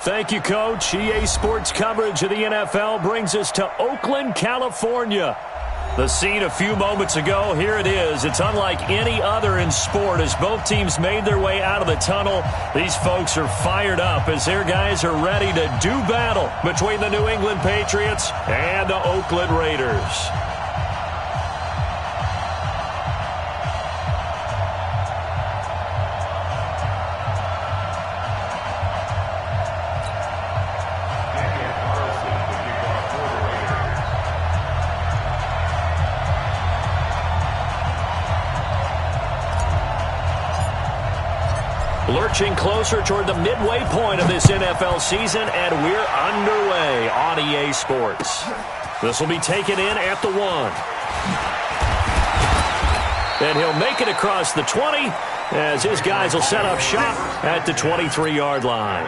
Thank you, Coach. EA Sports coverage of the NFL brings us to Oakland, California. The scene a few moments ago, here it is. It's unlike any other in sport as both teams made their way out of the tunnel. These folks are fired up as their guys are ready to do battle between the New England Patriots and the Oakland Raiders. Lurching closer toward the midway point of this NFL season, and we're underway on EA Sports. This will be taken in at the 1. And he'll make it across the 20 as his guys will set up shop at the 23-yard line.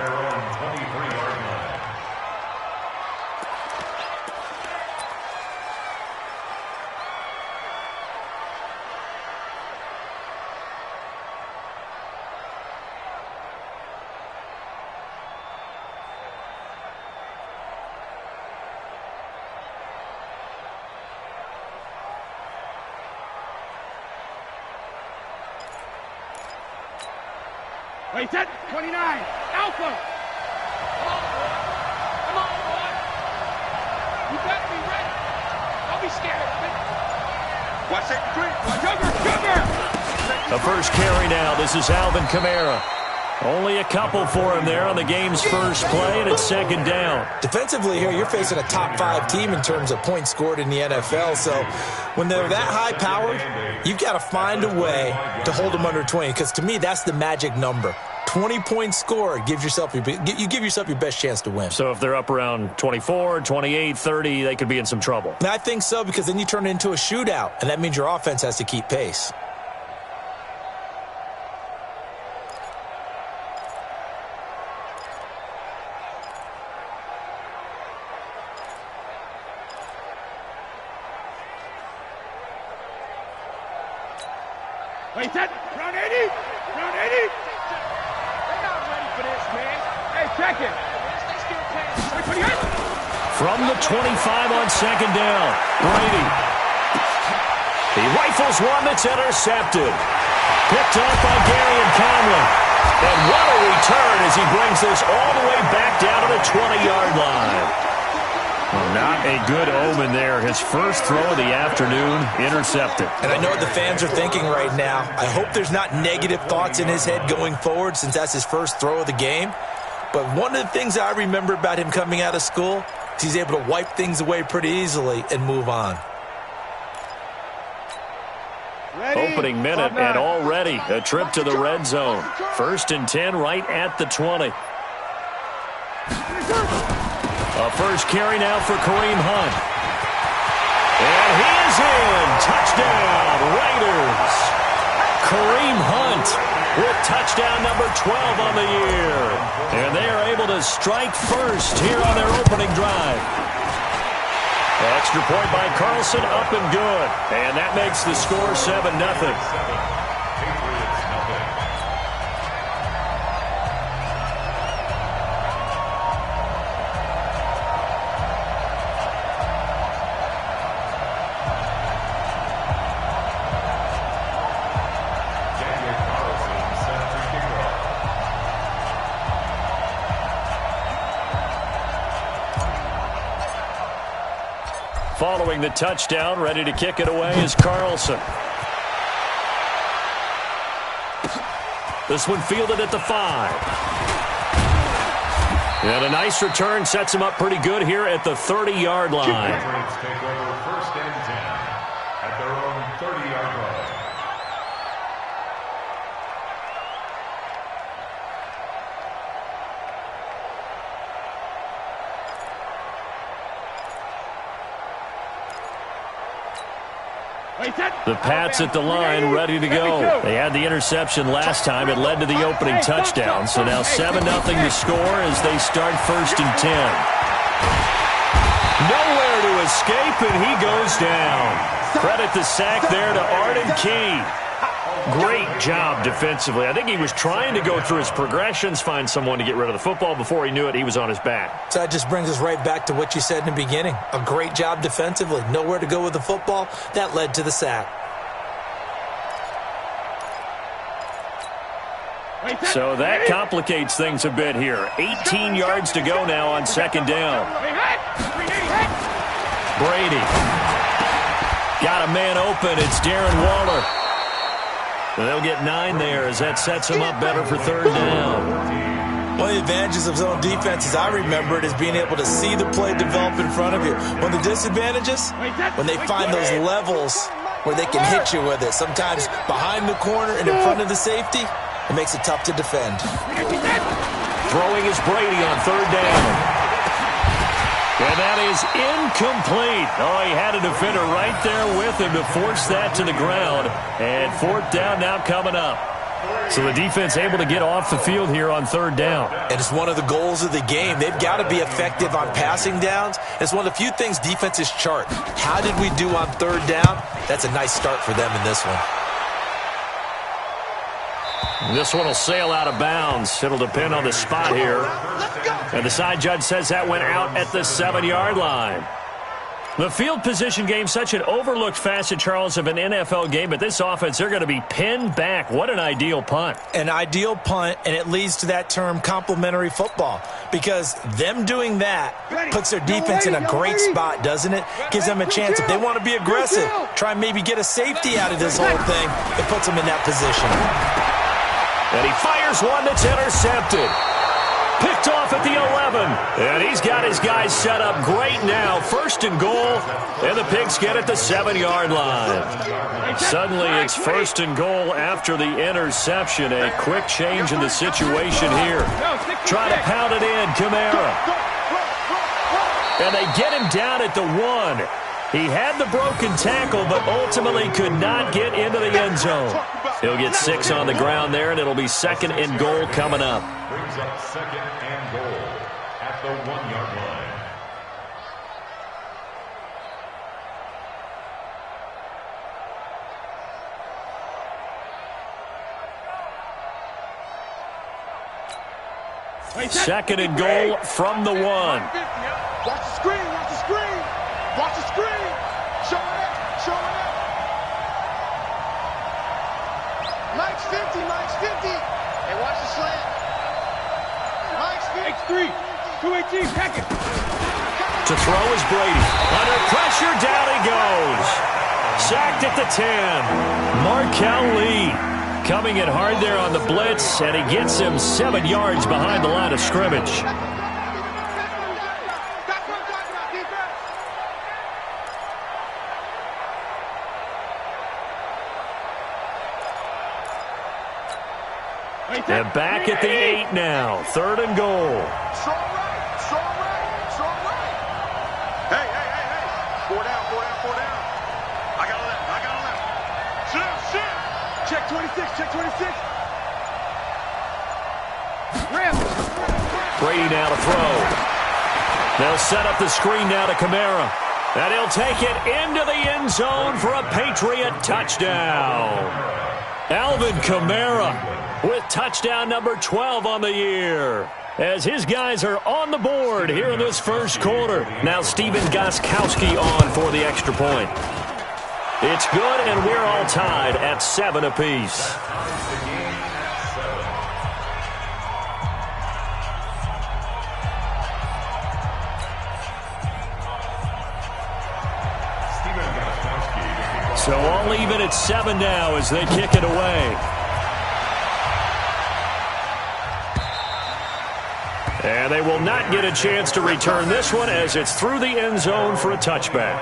Wait, set, 29, Alpha! Come on, boy! You better be ready! Don't be scared of it! Watch it, Jugger! The first carry now, this is Alvin Kamara. Only a couple for him there on the game's first play, and it's second down. Defensively here, you're facing a top-5 team in terms of points scored in the NFL, so when they're that high-powered, you've got to find a way to hold them under 20, because to me, that's the magic number. 20 points scored, you give yourself your best chance to win. So if they're up around 24, 28, 30, they could be in some trouble. And I think so, because then you turn it into a shootout, and that means your offense has to keep pace. Wait, set, round 80! Round 80! They're not ready for this, man. Hey, check it. They still playing. From the 25 on second down, Brady. He rifles one that's intercepted. Picked up by Gary and Conley. And what a return as he brings this all the way back down to the 20-yard line. Well, not a good omen there. His first throw of the afternoon, intercepted. And I know what the fans are thinking right now. I hope there's not negative thoughts in his head going forward since that's his first throw of the game. But one of the things I remember about him coming out of school is he's able to wipe things away pretty easily and move on. Ready? Opening minute and already a trip to the red zone. 1st and 10 right at the 20. A first carry now for Kareem Hunt. And he is in. Touchdown, Raiders. Kareem Hunt with touchdown number 12 on the year. And they are able to strike first here on their opening drive. Extra point by Carlson, up and good. And that makes the score 7-0. Following the touchdown, ready to kick it away is Carlson. This one fielded at the 5. And a nice return sets him up pretty good here at the 30-yard line. Take over 1st and 10 at their own 30-yard line. The Pats at the line, ready to go. They had the interception last time. It led to the opening touchdown. So now 7-0 to score as they start 1st and 10. Nowhere to escape, and he goes down. Credit the sack there to Arden Key. Great job defensively. I think he was trying to go through his progressions, find someone to get rid of the football. Before he knew it, he was on his back. So that just brings us right back to what you said in the beginning. A great job defensively. Nowhere to go with the football. That led to the sack. So that complicates things a bit here. 18 yards to go now on second down. Brady. Got a man open. It's Darren Waller. They'll get 9 there as that sets him up better for third down. One of the advantages of zone defense, as I remember it, is being able to see the play develop in front of you. One of the disadvantages, when they find those levels where they can hit you with it, sometimes behind the corner and in front of the safety, it makes it tough to defend. Throwing is Brady on third down. And that is incomplete. Oh, he had a defender right there with him to force that to the ground. And fourth down now coming up. So the defense able to get off the field here on third down. And it's one of the goals of the game. They've got to be effective on passing downs. It's one of the few things defenses chart. How did we do on third down? That's a nice start for them in this one. This one will sail out of bounds. It'll depend on the spot here. And the side judge says that went out at the 7-yard line. The field position game, such an overlooked facet, Charles, of an NFL game. But this offense, they're going to be pinned back. What an ideal punt. An ideal punt, and it leads to that term complementary football. Because them doing that puts their defense in a great spot, doesn't it? Gives them a chance. If they want to be aggressive, try and maybe get a safety out of this whole thing. It puts them in that position. And he fires one that's intercepted. Picked off at the 11. And he's got his guys set up great now. First and goal. And the Pigs get at the 7-yard line. Suddenly it's first and goal after the interception. A quick change in the situation here. Try to pound it in. Kamara. And they get him down at the 1. He had the broken tackle, but ultimately could not get into the end zone. He'll get 6 on the ground there, and it'll be second and goal coming up. Brings up second and goal at the 1-yard line. Second and goal from the 1. Watch the screen, watch the screen. Watch the screen. Show it up, show it up. Mike's 50, Mike's 50. Hey, watch the slant. Mike's 50. X3, 218, second. To throw is Brady. Under pressure, down he goes. Sacked at the 10. Markel Lee coming in hard there on the blitz, and he gets him 7 yards behind the line of scrimmage. And back at the 8 now. Third and goal. Strong right, strong right, strong right. Hey, hey, hey, hey. 4 down, 4 down, 4 down. I got a left, I got a left. Sit up, sit. Check 26, check 26. Ram. Brady now to throw. They'll set up the screen now to Kamara. And he'll take it into the end zone for a Patriot touchdown. Alvin Kamara with touchdown number 12 on the year, as his guys are on the board here in this first quarter. Now Steven Gostkowski on for the extra point. It's good, and we're all tied at 7 apiece. So all even at 7 now as they kick it away. And they will not get a chance to return this one as it's through the end zone for a touchback.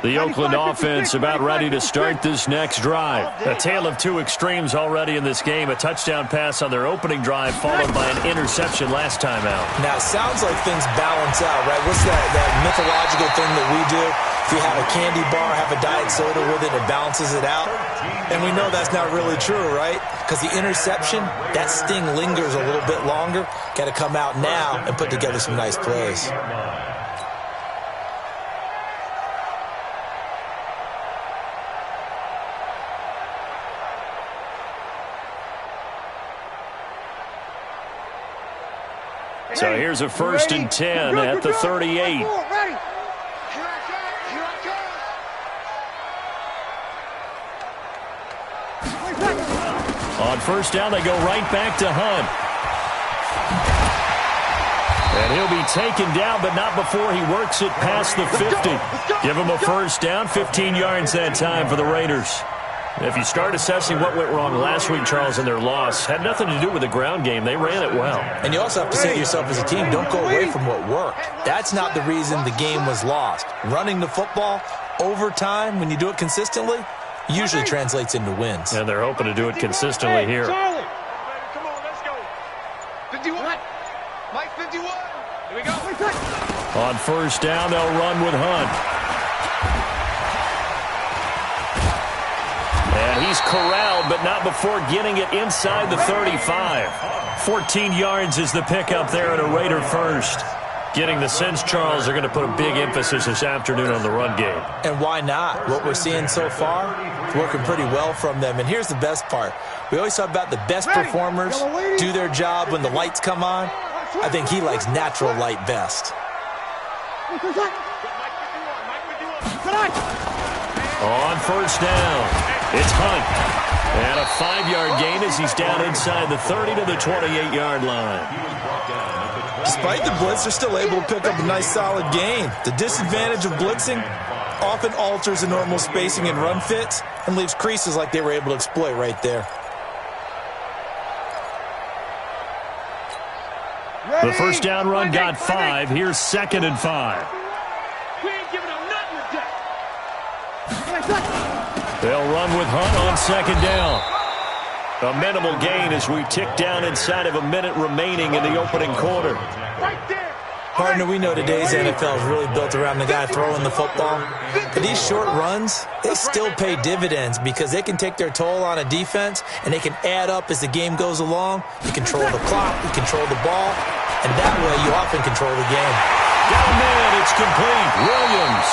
The Oakland offense about ready to start this next drive. A tale of two extremes already in this game. A touchdown pass on their opening drive followed by an interception last time out. Now, it sounds like things balance out, right? What's that mythological thing that we do? If you have a candy bar, have a diet soda with it, it balances it out. And we know that's not really true, right? Because the interception, that sting lingers a little bit longer. Got to come out now and put together some nice plays. So here's a 1st and 10 at the 38. On 1st down, they go right back to Hunt. And he'll be taken down, but not before he works it past the 50. Give him a 1st down, 15 yards that time for the Raiders. If you start assessing what went wrong last week, Charles, in their loss, had nothing to do with the ground game. They ran it well. And you also have to say to yourself as a team, don't go away from what worked. That's not the reason the game was lost. Running the football over time, when you do it consistently, usually translates into wins. And they're hoping to do it consistently here. Charlie! Come on, let's go. 51. Mike 51. Here we go. On 1st down, they'll run with Hunt. And he's corralled, but not before getting it inside the 35. 14 yards is the pickup there at a Raider 1st. Getting the sense, Charles, they're going to put a big emphasis this afternoon on the run game. And why not? What we're seeing so far is working pretty well from them. And here's the best part. We always talk about the best performers do their job when the lights come on. I think he likes natural light best. On 1st down, it's Hunt. And a 5-yard gain as he's down inside the 30 to the 28-yard line. Despite the blitz, they're still able to pick up a nice solid gain. The disadvantage of blitzing often alters the normal spacing and run fits and leaves creases like they were able to exploit right there. The 1st down run got 5. Here's 2nd and 5. We ain't giving up nothing today. They'll run with Hunt on 2nd down. A minimal gain as we tick down inside of a minute remaining in the opening quarter. Right there. Partner, we know today's NFL is really built around the guy throwing the football. But these short runs, they still pay dividends because they can take their toll on a defense and they can add up as the game goes along. You control the clock, you control the ball, and that way you often control the game. Down man, it's complete. Williams.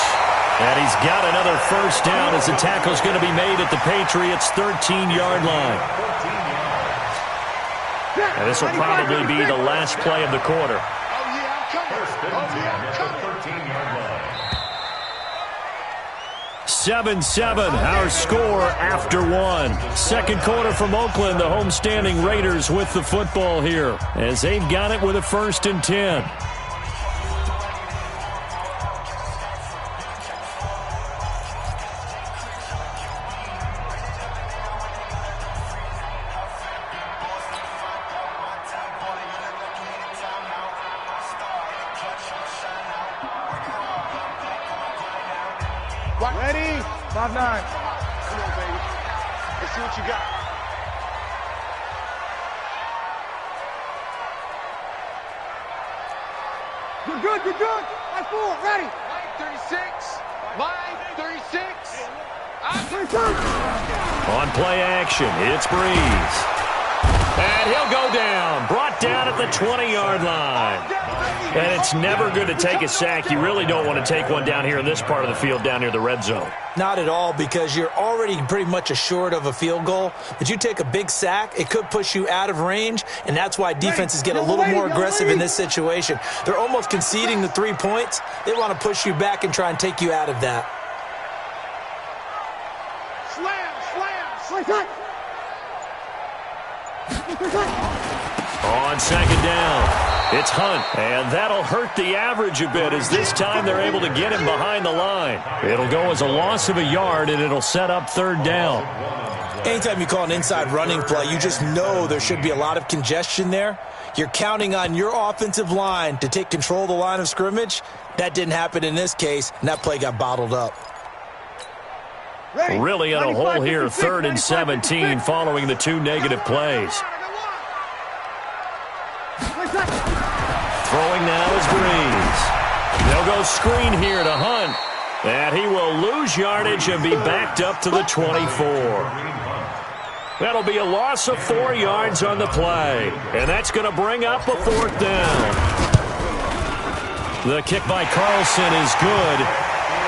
And he's got another 1st down as the tackle's going to be made at the Patriots' 13-yard line. And this will probably be the last play of the quarter. 7-7, our score after 1. 2nd quarter from Oakland, the homestanding Raiders with the football here as they've got it with a 1st and 10. Ready? 5-9. Come on, baby. Let's see what you got. You're good, you're good. That's 4. Ready? Line 36. Line 36. On play action, it's Breeze. And he'll go down. Brought down at the 20-yard line. And it's never good to take a sack. You really don't want to take one down here in this part of the field down near the red zone. Not at all, because you're already pretty much assured of a field goal. But you take a big sack, it could push you out of range, and that's why defenses get a little more aggressive in this situation. They're almost conceding the 3 points. They want to push you back and try and take you out of that. Slam. On 2nd down, it's Hunt, and that'll hurt the average a bit as this time they're able to get him behind the line. It'll go as a loss of a yard, and it'll set up 3rd down. Anytime you call an inside running play, you just know there should be a lot of congestion there. You're counting on your offensive line to take control of the line of scrimmage. That didn't happen in this case, and that play got bottled up. Really in a hole here, 3rd and 17 following the 2 negative plays. Throwing now is Breeze. They'll go screen here to Hunt. And he will lose yardage and be backed up to the 24. That'll be a loss of 4 yards on the play. And that's going to bring up a 4th down. The kick by Carlson is good.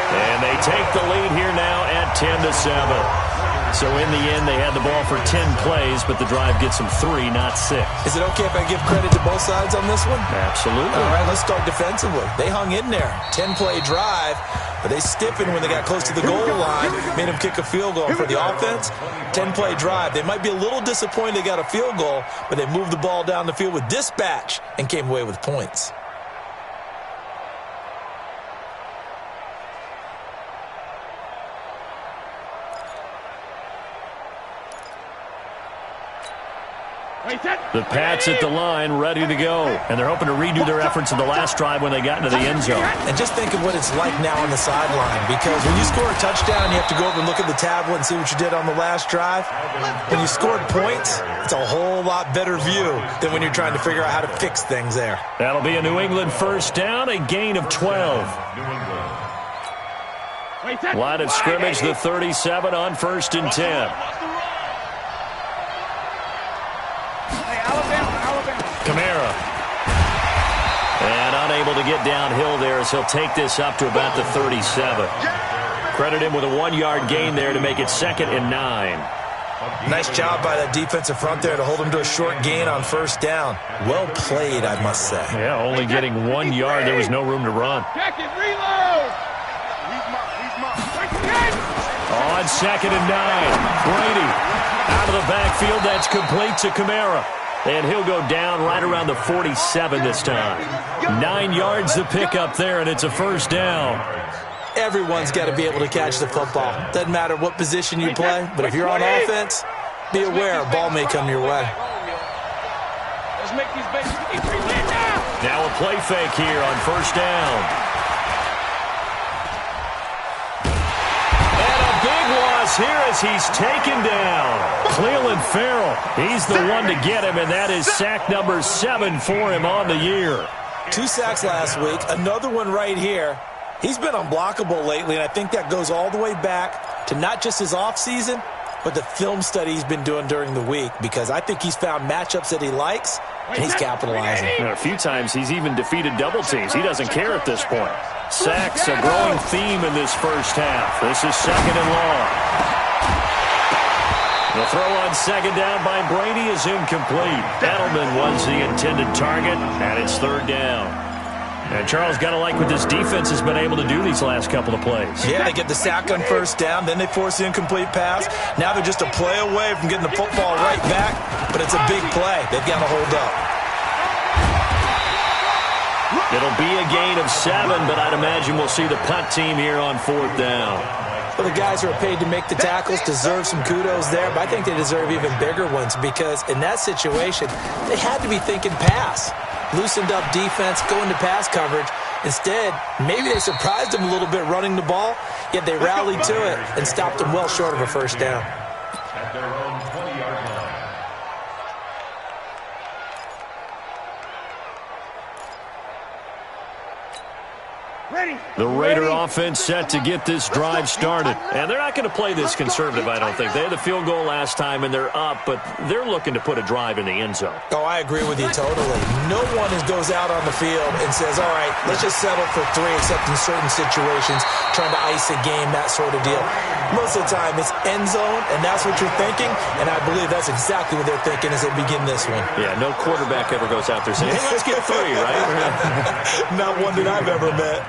And they take the lead here now at 10-7. So in the end, they had the ball for 10 plays, but the drive gets them 3, not 6. Is it okay if I give credit to both sides on this one? Absolutely. All right, let's start defensively. They hung in there. 10-play drive, but they stiffened when they got close to the goal line, made them kick a field goal. For the offense, 10-play drive. They might be a little disappointed they got a field goal, but they moved the ball down the field with dispatch and came away with points. The Pats at the line, ready to go. And they're hoping to redo their efforts in the last drive when they got into the end zone. And just think of what it's like now on the sideline, because when you score a touchdown, you have to go over and look at the tablet and see what you did on the last drive. When you scored points, it's a whole lot better view than when you're trying to figure out how to fix things there. That'll be a New England 1st down, a gain of 12. Line of scrimmage, the 37 on 1st and 10. Kamara. And unable to get downhill there as he'll take this up to about the 37. Credit him with a 1-yard gain there to make it 2nd and 9. Nice job by that defensive front there to hold him to a short gain on 1st down. Well played, I must say. Yeah, only getting 1 yard. There was no room to run. Reload! On 2nd and 9. Brady out of the backfield. That's complete to Kamara. And he'll go down right around the 47 this time. 9 yards to pick up there, and it's a 1st down. Everyone's got to be able to catch the football. Doesn't matter what position you play, but if you're on offense, be aware a ball may come your way. Let's make these bases. Now a play fake here on 1st down. Here as he's taken down. Cleveland Farrell, he's the one to get him, and that is sack number 7 for him on the year. 2 sacks last week, another one right here. He's been unblockable lately, and I think that goes all the way back to not just his offseason, but the film study he's been doing during the week, because I think he's found matchups that he likes, and he's capitalizing. A few times he's even defeated double teams. He doesn't care at this point. Sacks a growing theme in this 1st half. This is 2nd and long. The throw on 2nd down by Brady is incomplete. Edelman was the intended target, and it's 3rd down. And Charles, got to like what this defense has been able to do these last couple of plays. Yeah, they get the sack on 1st down, then they force the incomplete pass. Now they're just a play away from getting the football right back, but it's a big play. They've got to hold up. It'll be a gain of 7, but I'd imagine we'll see the punt team here on 4th down. Well, the guys who are paid to make the tackles deserve some kudos there, but I think they deserve even bigger ones, because in that situation, they had to be thinking pass. Loosened up defense, going to pass coverage. Instead, maybe they surprised them a little bit running the ball, yet they rallied to it and stopped them well short of a 1st down. At their own 20-yard line. The Raider offense set to get this drive started. And they're not going to play this conservative, I don't think. They had the field goal last time, and they're up, but they're looking to put a drive in the end zone. Oh, I agree with you totally. No one goes out on the field and says, all right, let's just settle for 3, except in certain situations, trying to ice a game, that sort of deal. Most of the time, it's end zone, and that's what you're thinking, and I believe that's exactly what they're thinking as they begin this one. Yeah, no quarterback ever goes out there saying, hey, let's get 3, right? Not one that I've ever met.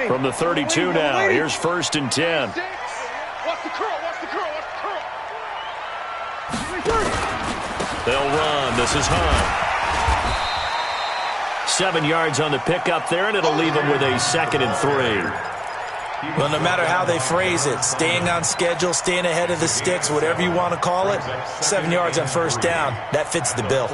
From the 32 now, here's 1st and 10. Watch the curl, watch the curl, watch the curl. They'll run. This is Hunt. 7 yards on the pickup there, and it'll leave them with a 2nd and 3. Well, no matter how they phrase it, staying on schedule, staying ahead of the sticks, whatever you want to call it, 7 yards on 1st down, that fits the bill.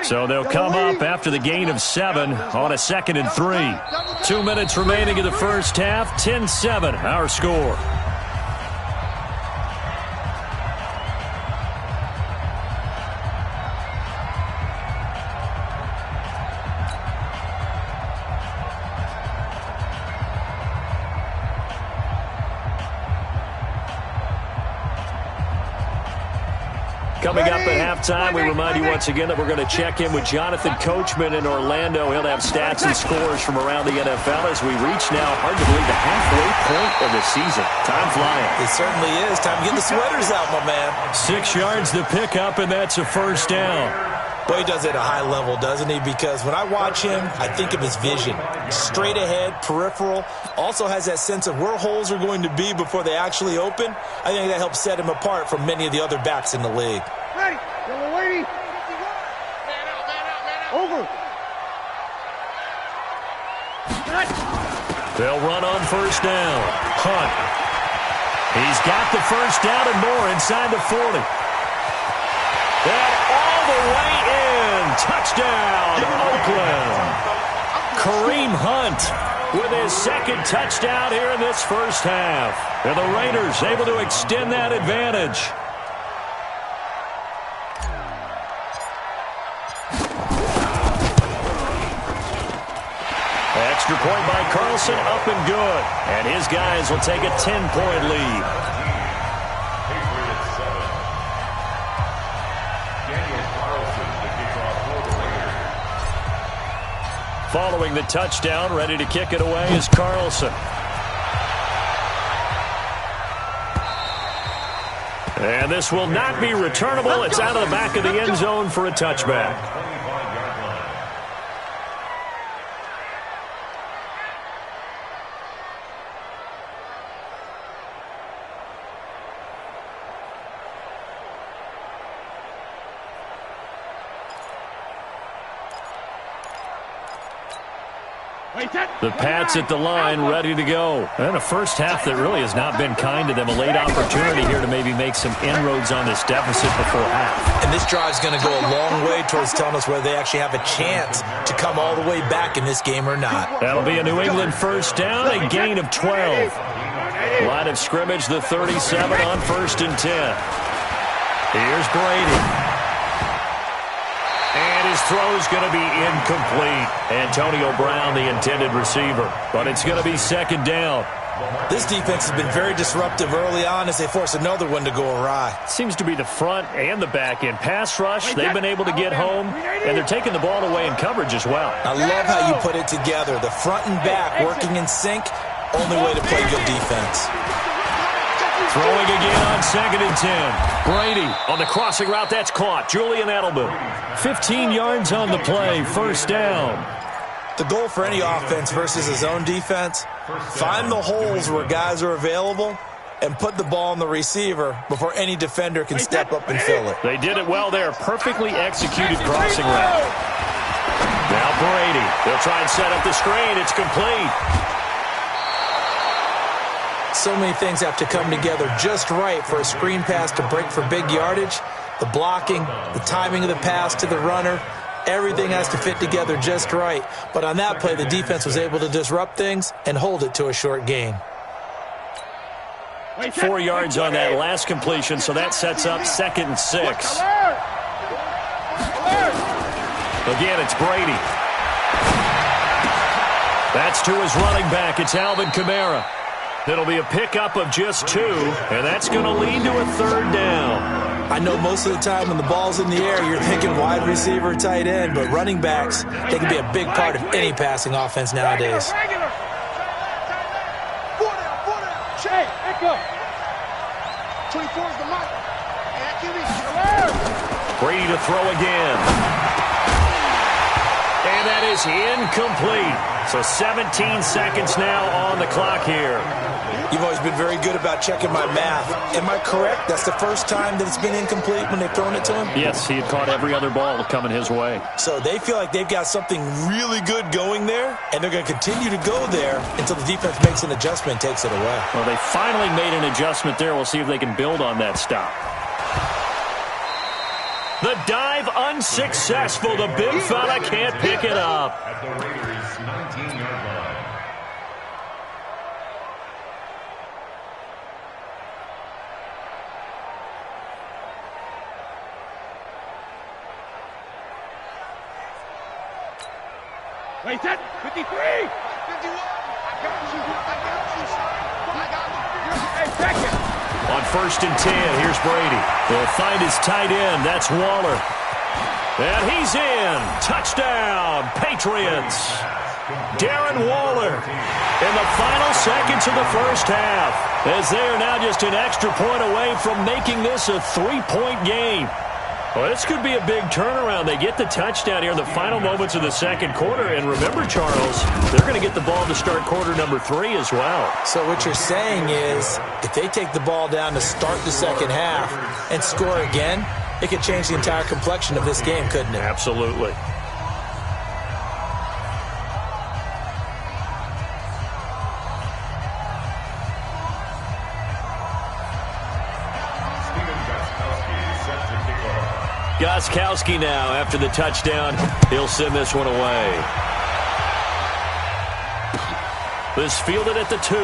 So they'll come up after the gain of 7 on a 2nd and 3. 2 minutes remaining in the first half. 10-7, our score. Coming up at halftime, we remind you once again that we're going to check in with Jonathan Coachman in Orlando. He'll have stats and scores from around the NFL as we reach now, hard to believe, the halfway point of the season. Time flying. It certainly is. Time to get the sweaters out, my man. 6 yards to pick up, and that's a first down. Boy, he does it at a high level, doesn't he? Because when I watch him, I think of his vision. Straight ahead, peripheral. Also has that sense of where holes are going to be before they actually open. I think that helps set him apart from many of the other backs in the league. Ready. Yellow lady. Over. They'll run on first down. Hunt. He's got the first down and more inside the 40. And all the way in. Touchdown, Oakland. Kareem Hunt with his second touchdown here in this first half. And the Raiders able to extend that advantage. Extra point by Carlson, up and good. And his guys will take a 10-point lead. Following the touchdown, ready to kick it away is Carlson. And this will not be returnable. It's out of the back of the end zone for a touchback. The Pats at the line, ready to go. And a first half that really has not been kind to them. A late opportunity here to maybe make some inroads on this deficit before half. And this drive's going to go a long way towards telling us whether they actually have a chance to come all the way back in this game or not. That'll be a New England first down, a gain of 12. Line of scrimmage, the 37 on 1st and 10. Here's Brady. And his throw's going to be incomplete. Antonio Brown, the intended receiver. But it's going to be 2nd down. This defense has been very disruptive early on as they force another one to go awry. Seems to be the front and the back end. Pass rush, they've been able to get home, and they're taking the ball away in coverage as well. I love how you put it together. The front and back working in sync, only way to play good defense. Throwing again on 2nd and 10. Brady on the crossing route. That's caught. Julian Edelman. 15 yards on the play. First down. The goal for any offense versus his own defense, find the holes where guys are available and put the ball on the receiver before any defender can step up and fill it. They did it well there. Perfectly executed crossing route. Now Brady. They'll try and set up the screen. It's complete. So many things have to come together just right for a screen pass to break for big yardage. The blocking, the timing of the pass to the runner, everything has to fit together just right. But on that play, the defense was able to disrupt things and hold it to a short gain. 4 yards on that last completion, so that sets up 2nd and 6. Again, it's Brady. That's to his running back. It's Alvin Kamara. It'll be a pickup of just 2, and that's going to lead to a 3rd down. I know most of the time when the ball's in the air, you're thinking wide receiver, tight end, but running backs, they can be a big part of any passing offense nowadays. Hey, echo. 24 is the mic. Brady to throw again. And that is incomplete. So 17 seconds now on the clock here. You've always been very good about checking my math. Am I correct? That's the first time that it's been incomplete when they've thrown it to him? Yes, he had caught every other ball coming his way. So they feel like they've got something really good going there, and they're going to continue to go there until the defense makes an adjustment and takes it away. Well, they finally made an adjustment there. We'll see if they can build on that stop. The dive unsuccessful. The big fella can't pick it up. At the Raiders' 19-yard line. Wait, that 53! 51! I got you, son. I got you. Hey, second! On 1st and 10, here's Brady. He'll find his tight end. That's Waller. And he's in. Touchdown, Patriots. Darren Waller in the final seconds of the first half, as they are now just an extra point away from making this a 3-point game. Well, this could be a big turnaround. They get the touchdown here in the final moments of the second quarter. And remember, Charles, they're going to get the ball to start quarter number 3 as well. So what you're saying is if they take the ball down to start the second half and score again, it could change the entire complexion of this game, couldn't it? Absolutely. Gostkowski now after the touchdown. He'll send this one away. This fielded at the 2.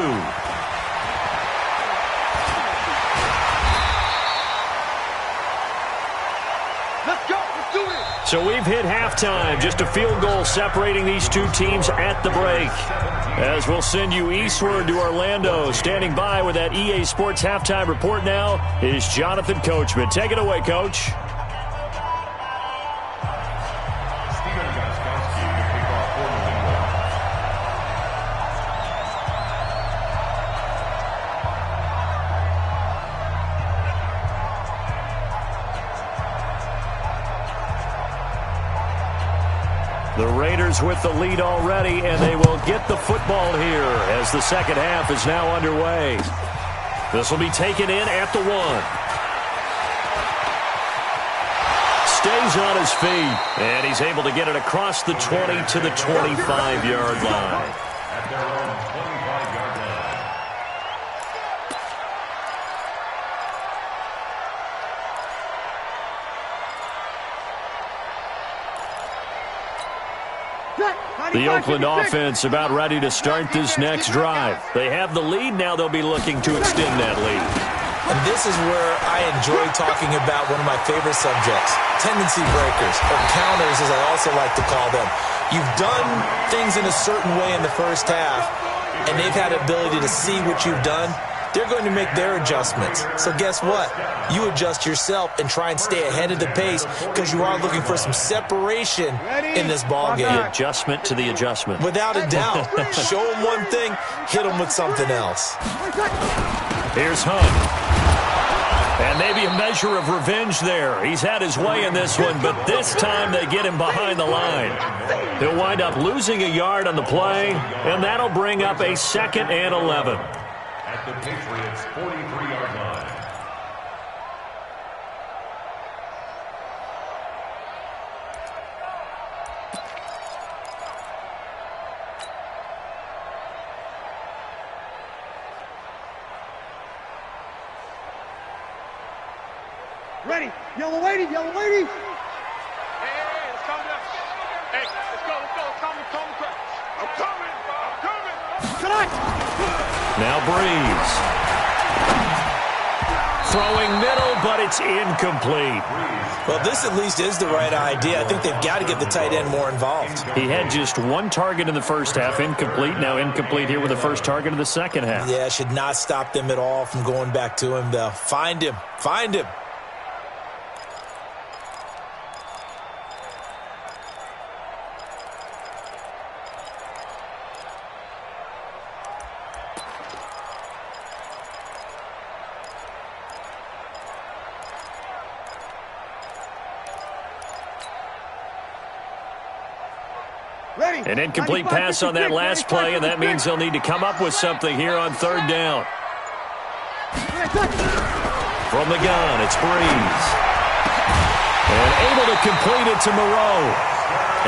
Let's go. Let's do it. So we've hit halftime. Just a field goal separating these two teams at the break. As we'll send you eastward to Orlando. Standing by with that EA Sports halftime report now is Jonathan Coachman. Take it away, Coach. The Raiders with the lead already, and they will get the football here as the second half is now underway. This will be taken in at the 1. Stays on his feet, and he's able to get it across the 20 to the 25-yard line. At their own 25-yard line. The Oakland offense about ready to start this next drive. They have the lead. Now they'll be looking to extend that lead. And this is where I enjoy talking about one of my favorite subjects, tendency breakers, or counters as I also like to call them. You've done things in a certain way in the first half, and they've had the ability to see what you've done. They're going to make their adjustments. So guess what? You adjust yourself and try and stay ahead of the pace because you are looking for some separation in this ball game. The adjustment to the adjustment. Without a doubt. Show them one thing, hit them with something else. Here's Hunt. And maybe a measure of revenge there. He's had his way in this one, but this time they get him behind the line. He'll wind up losing a yard on the play, and that'll bring up a 2nd and 11. At the Patriots' 43-yard line. Ready. Yellow lady. Yellow lady. Hey, let's calm down. Hey, let's go. Calm down. I'm coming. Tonight. Now Breeze. Throwing middle, but it's incomplete. Well, this at least is the right idea. I think they've got to get the tight end more involved. He had just 1 target in the first half, incomplete. Now incomplete here with the first target of the second half. Yeah, should not stop them at all from going back to him, though. Find him. Find him. An incomplete pass on that last play, and that means they'll need to come up with something here on 3rd down. From the gun, it's Breeze. And able to complete it to Moreau.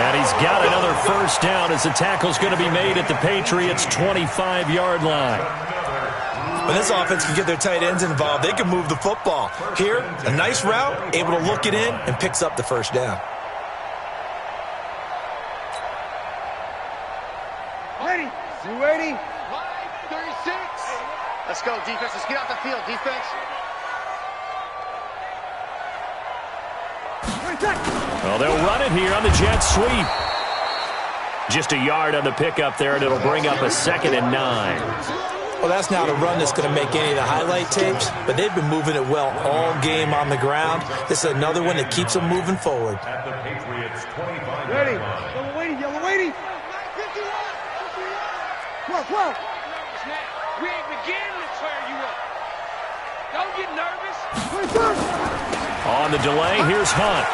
And he's got another first down as the tackle's going to be made at the Patriots' 25-yard line. When this offense can get their tight ends involved, they can move the football. Here, a nice route, able to look it in, and picks up the first down. Ready. You ready? 36. Let's go, defense. Let's get out the field, defense. Well, they'll run it here on the jet sweep. Just a yard on the pickup there, and it'll bring up a 2nd and 9. Well, that's not a run that's going to make any of the highlight tapes, but they've been moving it well all game on the ground. This is another one that keeps them moving forward. At the Patriots 25. Ready. Yellow waiting. Yellow waiting. 12. We ain't beginning to tear you up. Don't get nervous. On the delay, here's Hunt.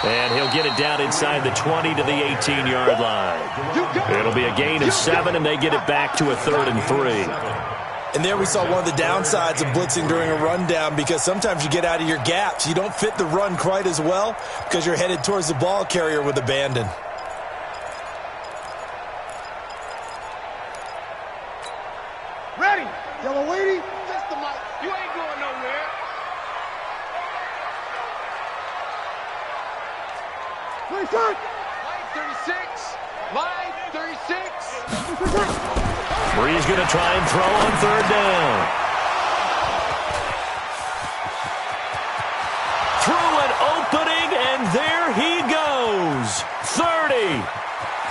And he'll get it down inside the 20 to the 18-yard line. It'll be a gain of 7, and they get it back to a 3rd and 3. And there we saw one of the downsides of blitzing during a rundown, because sometimes you get out of your gaps. You don't fit the run quite as well because you're headed towards the ball carrier with abandon. Ready. Yellow waiting. Just the mic. You ain't going nowhere. Line 36. Line 36. Bree's going to try and throw on 3rd down. Through an opening, and there he goes. 30,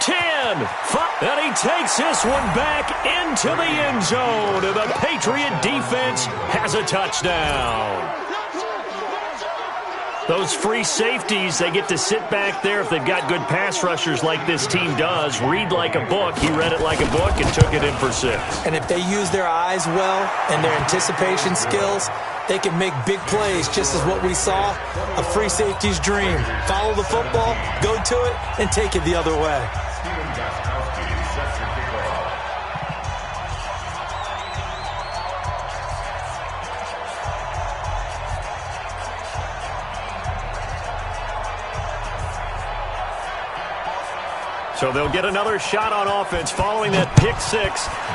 10, 5, and he takes this one back into the end zone. And the Patriot defense has a touchdown. Those free safeties, they get to sit back there if they've got good pass rushers like this team does. Read like a book. He read it like a book and took it in for 6. And if they use their eyes well and their anticipation skills, they can make big plays, just as what we saw, a free safety's dream. Follow the football, go to it, and take it the other way. So they'll get another shot on offense following that pick 6.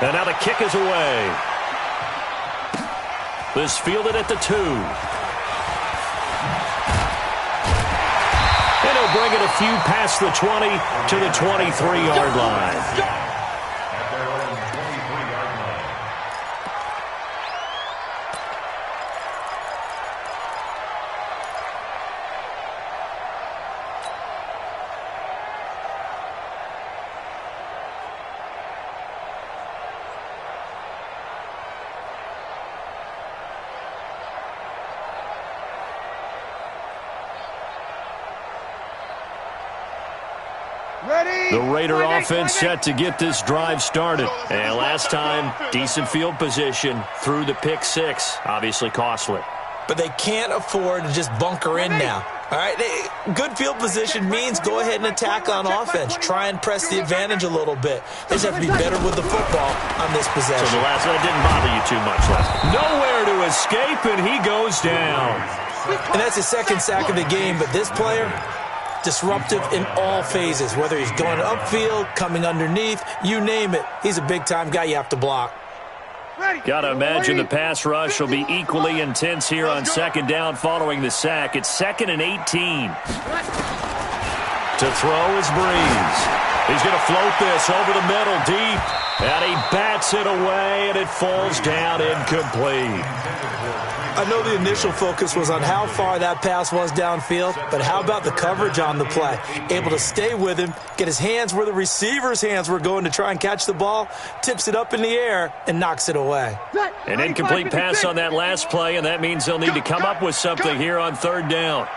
And now the kick is away. This fielded at the 2. And he'll bring it a few past the 20 to the 23-yard line. The Raider offense set to get this drive started. And last time, decent field position through the pick 6. Obviously costly. But they can't afford to just bunker in now. All right, good field position means go ahead and attack on offense. Try and press the advantage a little bit. They just have to be better with the football on this possession. So the last one didn't bother you too much last. Nowhere to escape, and he goes down. And that's his 2nd sack of the game, but this player, disruptive in all phases, whether he's going upfield, coming underneath, you name it. He's a big-time guy you have to block. Got to imagine the pass rush will be equally intense here on 2nd down following the sack. It's 2nd and 18. To throw is Breeze. He's going to float this over the middle deep. And he bats it away, and it falls down incomplete. I know the initial focus was on how far that pass was downfield, but how about the coverage on the play? Able to stay with him, get his hands where the receiver's hands were going to try and catch the ball, tips it up in the air, and knocks it away. An incomplete pass on that last play, and that means they'll need to come up with something here on 3rd down.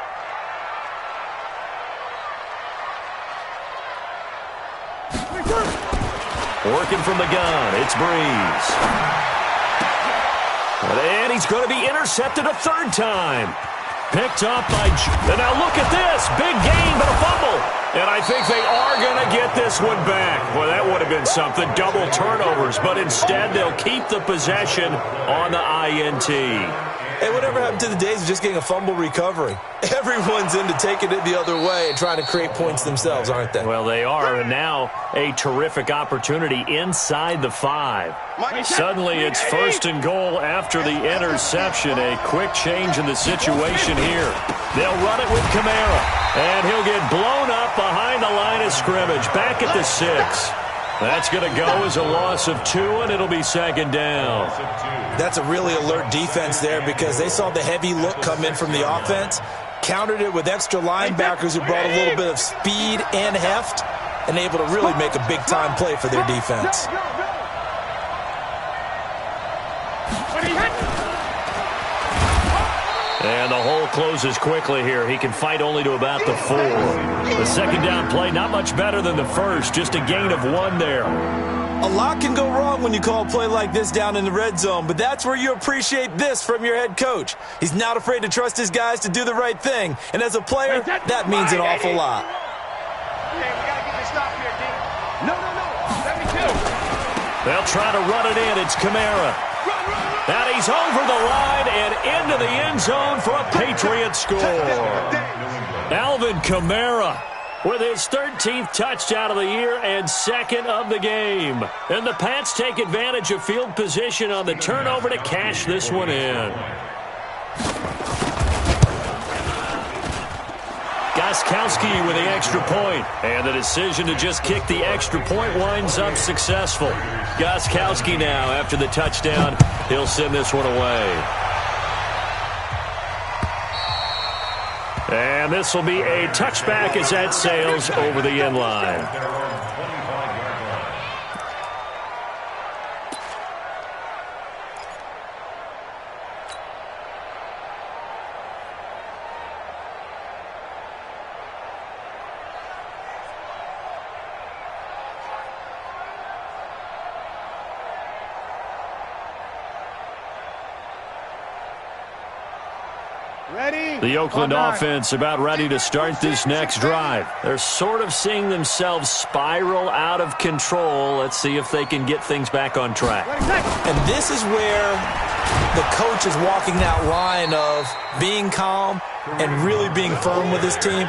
Working from the gun, it's Breeze. And he's going to be intercepted a 3rd time. Picked up by... And now look at this. Big gain, but a fumble. And I think they are going to get this one back. Well, that would have been something. Double turnovers. But instead, they'll keep the possession on the INT. Hey, whatever happened to the days of just getting a fumble recovery? Everyone's into taking it the other way and trying to create points themselves, aren't they? Well, they are, and now a terrific opportunity inside the 5. Suddenly, it's 1st and goal after the interception. A quick change in the situation here. They'll run it with Kamara, and he'll get blown up behind the line of scrimmage, back at the 6. That's going to go as a loss of 2, and it'll be 2nd down. That's a really alert defense there because they saw the heavy look come in from the offense, countered it with extra linebackers who brought a little bit of speed and heft, and able to really make a big-time play for their defense. And the hole closes quickly here. He can fight only to about the 4. The 2nd down play, not much better than the first, just a gain of 1 there. A lot can go wrong when you call a play like this down in the red zone, but that's where you appreciate this from your head coach. He's not afraid to trust his guys to do the right thing, and as a player, that means an awful lot. Hey, we got to get this stop here, D. No. Let me do. They'll try to run it in. It's Kamara. And he's over the line and into the end zone for a Patriot score. Alvin Kamara with his 13th touchdown of the year and 2nd of the game. And the Pats take advantage of field position on the turnover to cash this one in. Gostkowski with the extra point, and the decision to just kick the extra point winds up successful. Gostkowski now, after the touchdown, he'll send this one away. And this will be a touchback as that sails over the end line. The Oakland offense about ready to start this next drive. They're sort of seeing themselves spiral out of control. Let's see if they can get things back on track. And this is where the coach is walking that line of being calm and really being firm with his team.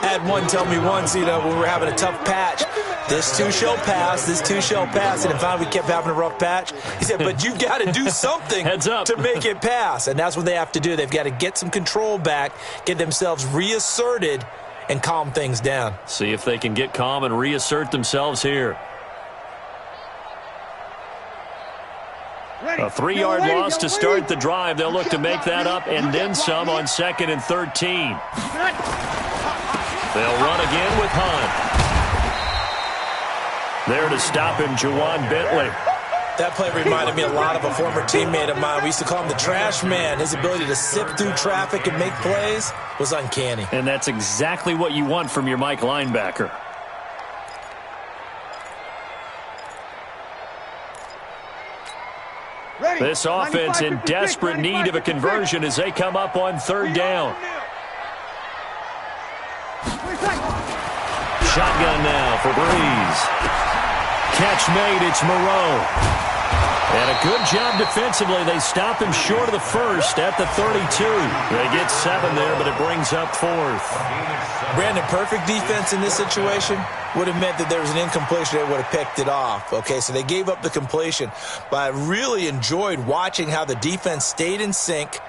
I had one tell me once, when we were having a tough patch, this too shall pass, this too shall pass. And finally we kept having a rough patch. He said, but you've got to do something to make it pass. And that's what they have to do. They've got to get some control back, get themselves reasserted, and calm things down. See if they can get calm and reassert themselves here. A 3-yard loss to start the drive. They'll look to make that up and then some on 2nd and 13. They'll run again with Hunt. There to stop him, Juwan Bentley. That play reminded me a lot of a former teammate of mine. We used to call him the trash man. His ability to sift through traffic and make plays was uncanny. And that's exactly what you want from your Mike linebacker. This offense in desperate need of a conversion as they come up on 3rd down. Shotgun now for Breeze. Catch made, it's Moreau. And a good job defensively. They stop him short of the first at the 32. They get 7 there, but it brings up 4th. Brandon, perfect defense in this situation would have meant that there was an incompletion. They would have picked it off. Okay, so they gave up the completion. But I really enjoyed watching how the defense stayed in sync,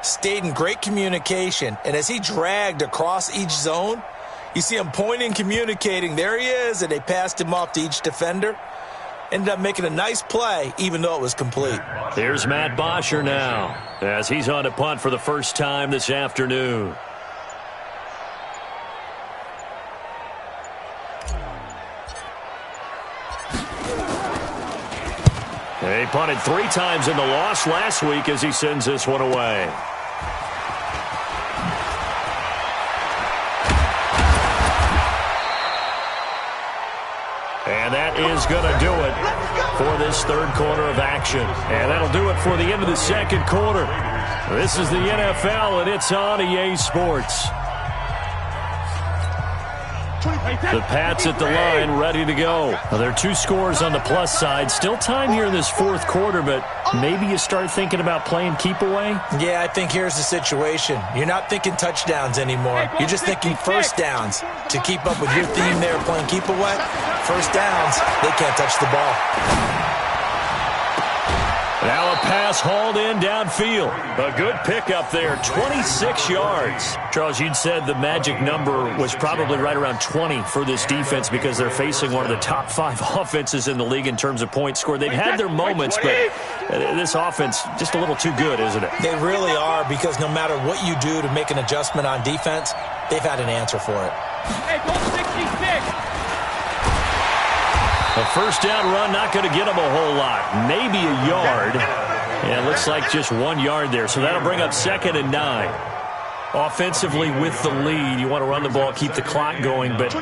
stayed in great communication. And as he dragged across each zone, you see him pointing, communicating. There he is, and they passed him off to each defender. Ended up making a nice play, even though it was complete. Here's Matt Bosher now, as he's on a punt for the first time this afternoon. He punted 3 times in the loss last week as he sends this one away. And that is going to do it for this 3rd quarter of action. And that'll do it for the end of the 2nd quarter. This is the NFL, and it's on EA Sports. The Pats at the line, ready to go. Now, there are 2 scores on the plus side. Still time here in this fourth quarter, but maybe you start thinking about playing keep away? Yeah, I think here's the situation. You're not thinking touchdowns anymore. You're just thinking first downs. To keep up with your theme there, playing keep away, first downs, they can't touch the ball. Now a pass hauled in downfield. A good pickup there, 26 yards. Charles, you'd said the magic number was probably right around 20 for this defense because they're facing one of the top 5 offenses in the league in terms of points scored. They've had their moments, but this offense just a little too good, isn't it? They really are, because no matter what you do to make an adjustment on defense, they've had an answer for it. Hey, go 66. A first down run, not going to get them a whole lot. Maybe a yard. And it looks like just 1 yard there. So that'll bring up 2nd and 9. Offensively with the lead, you want to run the ball, keep the clock going, but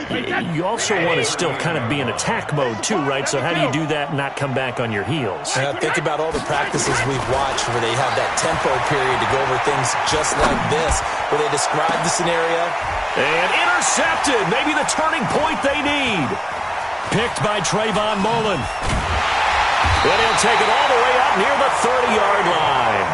you also want to still kind of be in attack mode too, right? So how do you do that and not come back on your heels? Think about all the practices we've watched where they have that tempo period to go over things just like this, where they describe the scenario. And intercepted. Maybe the turning point they need. Picked by Trayvon Mullen. Then he'll take it all the way up near the 30-yard line.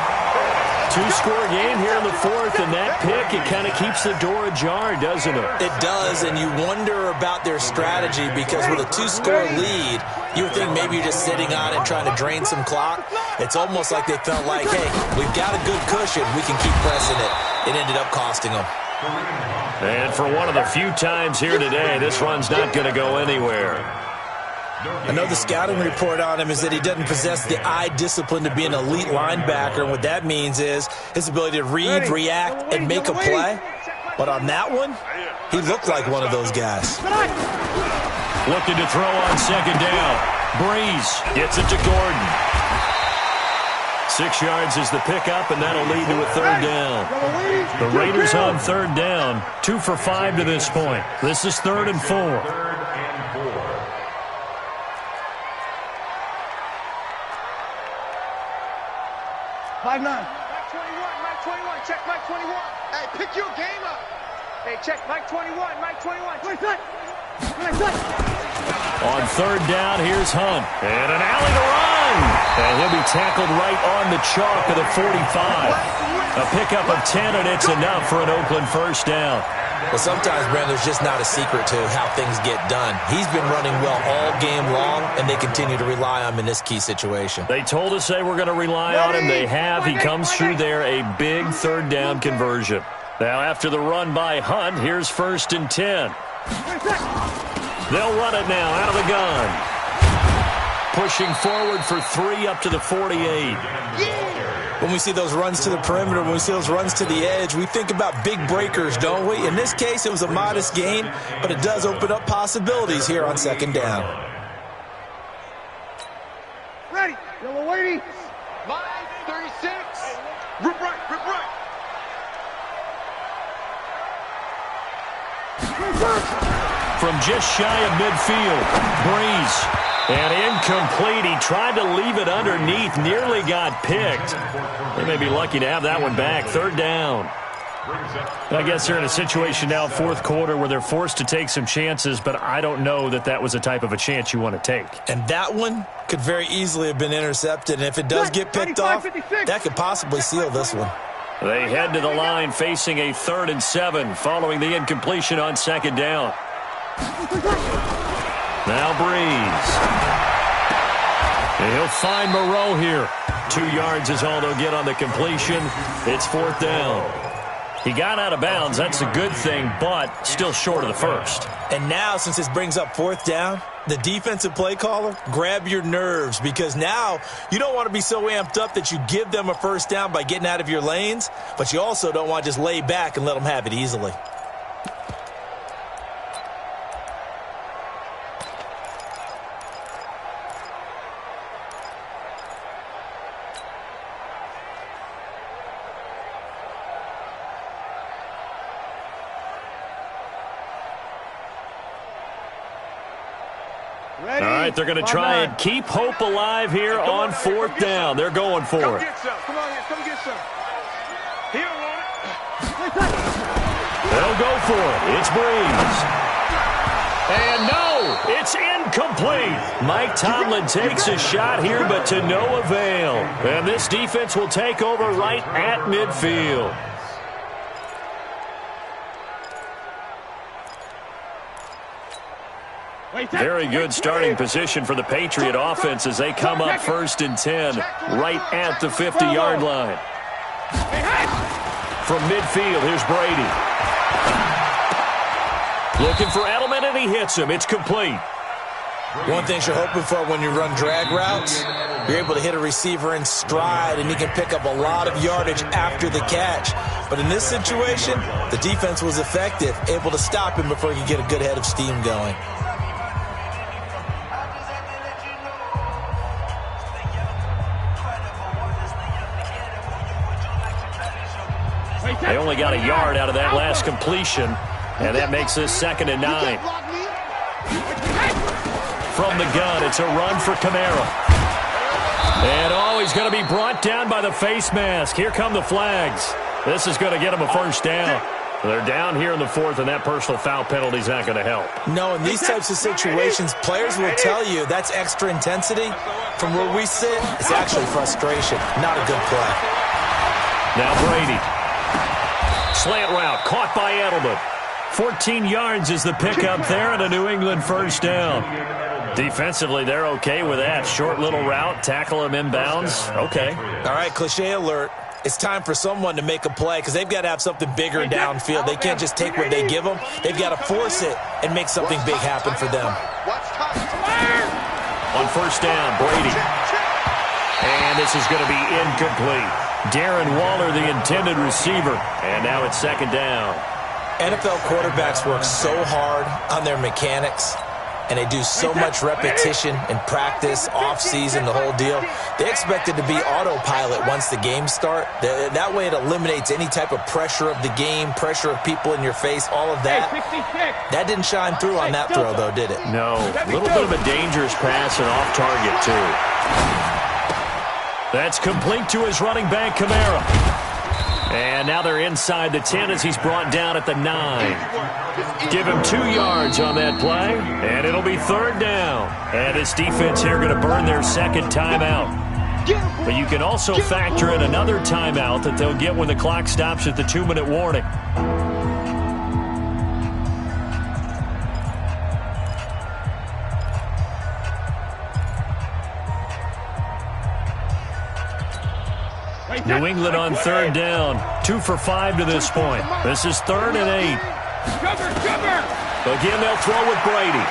2-score game here in the fourth, and that pick, it kind of keeps the door ajar, doesn't it? It does, and you wonder about their strategy, because with a 2-score lead, you would think maybe you're just sitting on it trying to drain some clock. It's almost like they felt like, hey, we've got a good cushion. We can keep pressing it. It ended up costing them. And for one of the few times here today, this run's not going to go anywhere. I know the scouting report on him is that he doesn't possess the eye discipline to be an elite linebacker, and what that means is his ability to read, react, and make a play. But on that one, he looked like one of those guys. Looking to throw on 2nd down. Breeze gets it to Gordon. 6 yards is the pickup, and that'll lead to a 3rd down. The Raiders on 3rd down, 2 for 5 to this point. This is 3rd and 4. 5-9. Mike 21. Check Mike 21. Hey, pick your game up. Hey, check Mike 21. Mike 21. On 3rd down, here's Hunt. And an alley to run. And he'll be tackled right on the chalk of the 45. A pickup of 10, and it's enough for an Oakland first down. Well, sometimes, Brandon, there's just not a secret to how things get done. He's been running well all game long, and they continue to rely on him in this key situation. They told us they were going to rely on him. They have. He comes through there, a big 3rd down conversion. Now, after the run by Hunt, here's 1st and 10. They'll run it now out of the gun. Pushing forward for 3 up to the 48. When we see those runs to the perimeter, when we see those runs to the edge, we think about big breakers, don't we? In this case, it was a modest gain, but it does open up possibilities here on 2nd down. Ready. Yellow lady. Line 36. Rip right, rip right. From just shy of midfield, Breeze. And incomplete. He tried to leave it underneath, nearly got picked. They may be lucky to have that one back. 3rd down. I guess they're in a situation now, 4th quarter, where they're forced to take some chances, but I don't know that that was the type of a chance you want to take. And that one could very easily have been intercepted, and if it does get picked off, that could possibly seal this one. They head to the line facing a 3rd and 7 following the incompletion on 2nd down. Now Breeze. And he'll find Moreau here. 2 yards is all they'll get on the completion. It's 4th down. He got out of bounds. That's a good thing, but still short of the 1st. And now, since this brings up 4th down, the defensive play caller, grab your nerves, because now you don't want to be so amped up that you give them a 1st down by getting out of your lanes, but you also don't want to just lay back and let them have it easily. All right, they're going to try and keep hope alive here on 4th down. They're going for Come it. get some. Come on here. Come get some. He don't want it. They'll go for it. It's Breeze. And no, it's incomplete. Mike Tomlin takes a shot here, but to no avail. And this defense will take over right at midfield. Very good starting position for the Patriot offense as they come up 1st and 10 right at the 50-yard line. From midfield, here's Brady. Looking for Edelman, and he hits him. It's complete. One thing you're hoping for when you run drag routes, you're able to hit a receiver in stride, and he can pick up a lot of yardage after the catch. But in this situation, the defense was effective, able to stop him before he could get a good head of steam going. They only got a yard out of that last completion, and that makes this 2nd and 9. From the gun, it's a run for Kamara. And, oh, he's going to be brought down by the face mask. Here come the flags. This is going to get him a 1st down. They're down here in the 4th, and that personal foul penalty is not going to help. No, in these types of situations, players will tell you that's extra intensity. From where we sit, it's actually frustration, not a good play. Now Brady. Slant route, caught by Edelman. 14 yards is the pickup there, and a New England 1st down. Defensively, they're okay with that. Short little route, tackle him inbounds. Okay. All right, cliche alert. It's time for someone to make a play because they've got to have something bigger downfield. They can't just take what they give them. They've got to force it and make something big happen for them. On 1st down, Brady. And this is going to be incomplete. Darren Waller, the intended receiver. And now it's 2nd down. NFL quarterbacks work so hard on their mechanics, and they do so much repetition and practice, off-season, the whole deal. They expect it to be autopilot once the games start. That way it eliminates any type of pressure of the game, pressure of people in your face, all of that. That didn't shine through on that throw, though, did it? No. A little bit of a dangerous pass and off target, too. That's complete to his running back, Kamara. And now they're inside the 10 as he's brought down at the 9. Give him 2 yards on that play, and it'll be 3rd down. And this defense here going to burn their 2nd timeout. But you can also factor in another timeout that they'll get when the clock stops at the 2-minute warning. New England on 3rd down. 2 for 5 to this point. This is 3rd and 8. Again, they'll throw with Brady.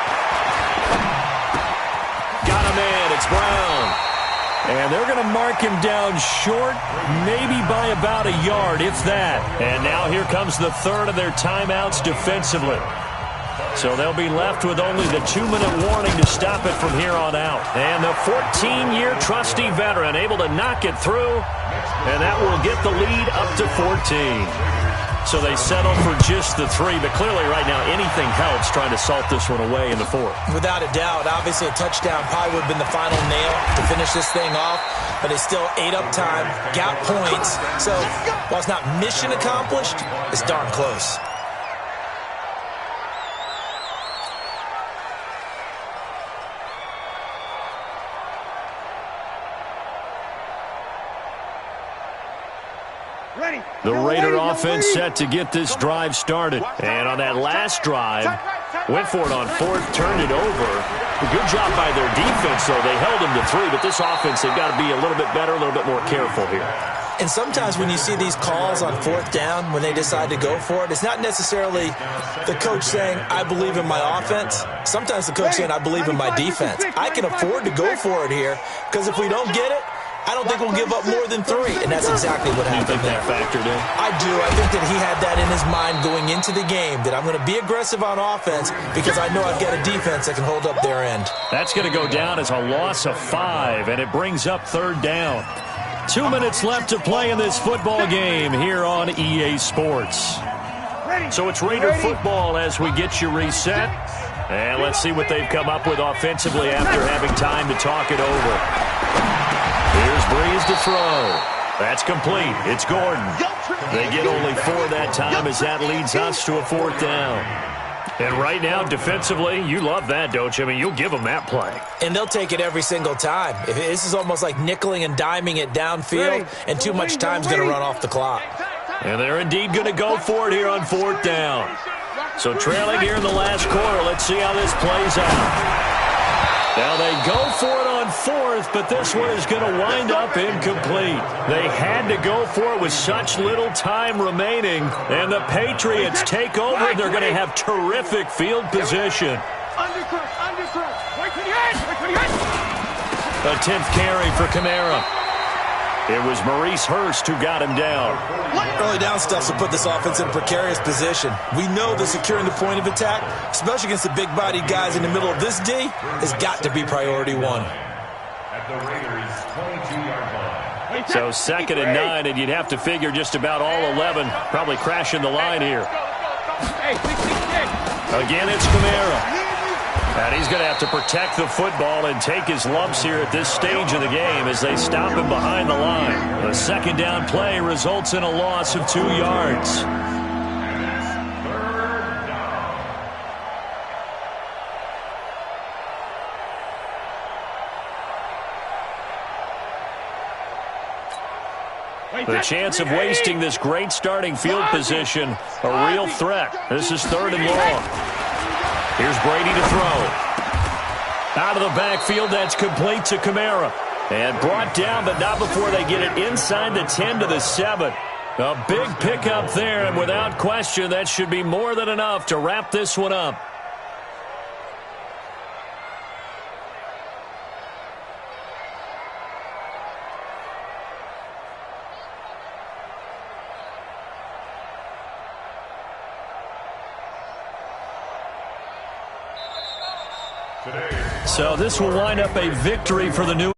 Got a man. It's Brown. And they're going to mark him down short, maybe by about a yard, if that. And now here comes the 3rd of their timeouts defensively. So they'll be left with only the 2-minute warning to stop it from here on out. And the 14-year trusty veteran able to knock it through. And that will get the lead up to 14. So they settle for just the 3. But clearly right now anything helps trying to salt this one away in the 4th. Without a doubt. Obviously a touchdown probably would have been the final nail to finish this thing off. But it's still ate up time, got points. So while it's not mission accomplished, it's darn close. The Raider offense set to get this drive started. And on that last drive, went for it on 4th, turned it over. A good job by their defense, though. They held them to 3, but this offense, they've got to be a little bit better, a little bit more careful here. And sometimes when you see these calls on 4th down, when they decide to go for it, it's not necessarily the coach saying, I believe in my offense. Sometimes the coach saying, I believe in my defense. I can afford to go for it here, because if we don't get it, I don't think we'll give up more than 3, and that's exactly what happened there. You think that factored in? I do. I think that he had that in his mind going into the game, that I'm going to be aggressive on offense because I know I've got a defense that can hold up their end. That's going to go down as a loss of 5, and it brings up 3rd down. 2 minutes left to play in this football game here on EA Sports. So it's Raider football as we get you reset. And let's see what they've come up with offensively after having time to talk it over. Here's Breeze to throw. That's complete. It's Gordon. They get only 4 that time as that leads us to a 4th down. And right now, defensively, you love that, don't you? I mean, you'll give them that play. And they'll take it every single time. This is almost like nickeling and diming it downfield, and too much time's going to run off the clock. And they're indeed going to go for it here on 4th down. So trailing here in the last quarter, let's see how this plays out. Now they go for it on 4th, but this one is going to wind up incomplete. They had to go for it with such little time remaining, and the Patriots take over. They're going to have terrific field position. A 10th carry for Kamara. It was Maurice Hurst who got him down. Early down stuff will put this offense in a precarious position. We know that securing the point of attack, especially against the big-bodied guys in the middle of this D, has got to be priority one. At the Raiders' 22-yard line. So 2nd and 9, and you'd have to figure just about all 11 probably crashing the line here. Again, it's Kamara. And he's going to have to protect the football and take his lumps here at this stage of the game as they stop him behind the line. The 2nd down play results in a loss of 2 yards. The chance of wasting this great starting field position, a real threat. This is 3rd and long. Here's Brady to throw. Out of the backfield, that's complete to Kamara. And brought down, but not before they get it inside the 10 to the 7. A big pickup there, and without question, that should be more than enough to wrap this one up. So this will wind up a victory for the New